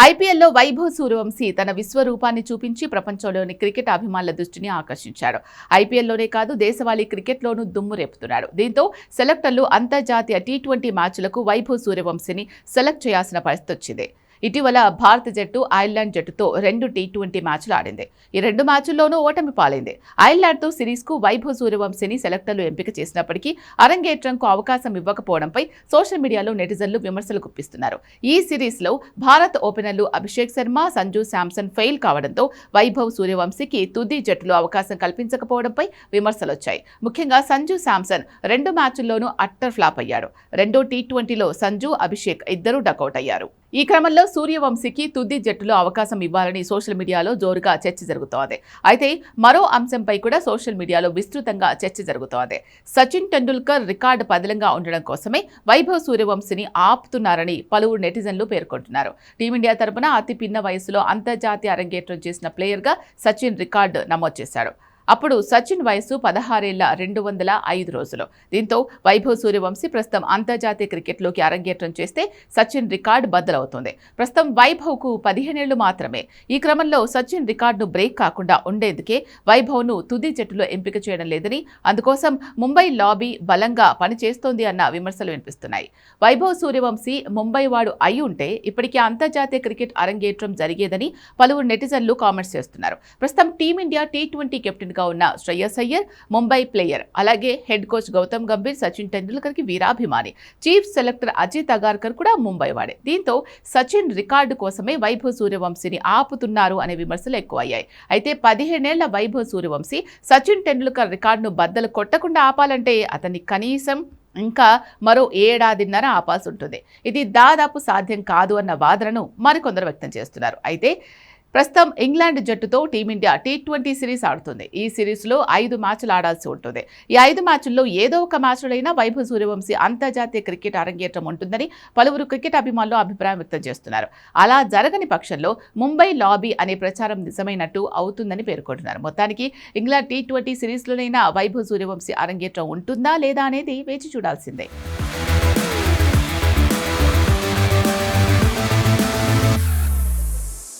ఐపీఎల్లో వైభవ్ సూర్యవంశీ తన విశ్వరూపాన్ని చూపించి ప్రపంచంలోని క్రికెట్ అభిమానుల దృష్టిని ఆకర్షించాడు. ఐపీఎల్లోనే కాదు దేశవాళీ క్రికెట్లోనూ దుమ్ము రేపుతున్నాడు. దీంతో సెలెక్టర్లు అంతర్జాతీయ టీ20 మ్యాచ్లకు వైభవ్ సూర్యవంశీని సెలెక్ట్ చేయాల్సిన పరిస్థితి వచ్చింది. ఇటీవల భారత జట్టు ఐర్లాండ్ జట్టుతో 2 టీ20 మ్యాచ్లు ఆడింది. ఈ 2 మ్యాచ్ల్లోనూ ఓటమి పాలైంది. ఐర్లాండ్తో సిరీస్కు వైభవ్ సూర్యవంశీని సెలెక్టర్లు ఎంపిక చేసినప్పటికీ అరంగేట్రంకు అవకాశం ఇవ్వకపోవడంపై సోషల్ మీడియాలో నెటిజన్లు విమర్శలు గుప్పిస్తున్నారు. ఈ సిరీస్లో భారత్ ఓపెనర్లు అభిషేక్ శర్మ, సంజు శాంసన్ ఫెయిల్ కావడంతో వైభవ్ సూర్యవంశీకి తుది జట్టులో అవకాశం కల్పించకపోవడంపై విమర్శలొచ్చాయి. ముఖ్యంగా సంజు శాంసన్ 2 మ్యాచ్ల్లోనూ అట్టర్ ఫ్లాప్ అయ్యాడు. రెండో టీ20లో సంజు, అభిషేక్ ఇద్దరూ డకౌట్ అయ్యారు. ఈ క్రమంలో సూర్యవంశీకి తుది జట్టులో అవకాశం ఇవ్వాలని సోషల్ మీడియాలో జోరుగా చర్చ జరుగుతోంది. అయితే మరో అంశంపై కూడా సోషల్ మీడియాలో విస్తృతంగా చర్చ జరుగుతోంది. సచిన్ టెండూల్కర్ రికార్డు పదిలంగా ఉండడం కోసమే వైభవ్ సూర్యవంశీని ఆపుతున్నారని పలువురు నెటిజన్లు పేర్కొంటున్నారు. టీమిండియా తరపున అతి పిన్న వయసులో అంతర్జాతీయ అరంగేట్రం చేసిన ప్లేయర్గా సచిన్ రికార్డు నమోదు చేశాడు. అప్పుడు సచిన్ వయసు 16 ఏళ్ల 205 రోజులు. దీంతో వైభవ్ సూర్యవంశీ ప్రస్తుతం అంతర్జాతీయ క్రికెట్లోకి అరంగేట్రం చేస్తే సచిన్ రికార్డు బద్దలవుతుంది. ప్రస్తుతం వైభవ్కు 15 ఏళ్లు మాత్రమే. ఈ క్రమంలో సచిన్ రికార్డును బ్రేక్ కాకుండా ఉండేందుకే వైభవ్ను తుది జట్టులో ఎంపిక చేయడం లేదని, అందుకోసం ముంబై లాబీ బలంగా పనిచేస్తోంది అన్న విమర్శలు వినిపిస్తున్నాయి. వైభవ్ సూర్యవంశీ ముంబై వాడు అయి ఉంటే ఇప్పటికే అంతర్జాతీయ క్రికెట్ అరంగేట్రం జరిగేదని పలువురు నెటిజన్లు కామెంట్స్ చేస్తున్నారు. ప్రస్తుతం టీమిండియా టీ20 కెప్టెన్ గా ఉన్న శ్రేయస్ అయ్యర్ ముంబై ప్లేయర్. అలాగే హెడ్ కోచ్ గౌతమ్ గంభీర్ సచిన్ టెండూల్కర్ కి వీరాభిమాని. చీఫ్ సెలెక్టర్ అజిత్ అగార్కర్ కూడా ముంబై వాడే. దీంతో సచిన్ రికార్డు కోసమే వైభవ్ సూర్యవంశీని ఆపుతున్నారు అనే విమర్శలు ఎక్కువయ్యాయి. అయితే 15 ఏళ్ల వైభవ్ సూర్యవంశీ సచిన్ టెండూల్కర్ రికార్డును బద్దలు కొట్టకుండా ఆపాలంటే అతన్ని కనీసం ఇంకా మరో 1 ఏడాదిన్నర ఆపాల్సి ఉంటుంది. ఇది దాదాపు సాధ్యం కాదు అన్న వాదనను మరికొందరు వ్యక్తం చేస్తున్నారు. అయితే ప్రస్తుతం ఇంగ్లాండ్ జట్టుతో టీమిండియా టీ20 సిరీస్ ఆడుతుంది. ఈ సిరీస్లో 5 మ్యాచ్లు ఆడాల్సి ఉంటుంది. ఈ 5 మ్యాచ్ల్లో ఏదో ఒక మ్యాచ్లైనా వైభవ్ సూర్యవంశీ అంతర్జాతీయ క్రికెట్ అరంగేట్రం ఉంటుందని పలువురు క్రికెట్ అభిమానులు అభిప్రాయం వ్యక్తం చేస్తున్నారు. అలా జరగని పక్షంలో ముంబై లాబీ అనే ప్రచారం నిజమైనట్టు అవుతుందని పేర్కొంటున్నారు. మొత్తానికి ఇంగ్లాండ్ టీ20 సిరీస్లోనైనా వైభవ్ సూర్యవంశీ అరంగేట్రం ఉంటుందా లేదా అనేది వేచి చూడాల్సిందే.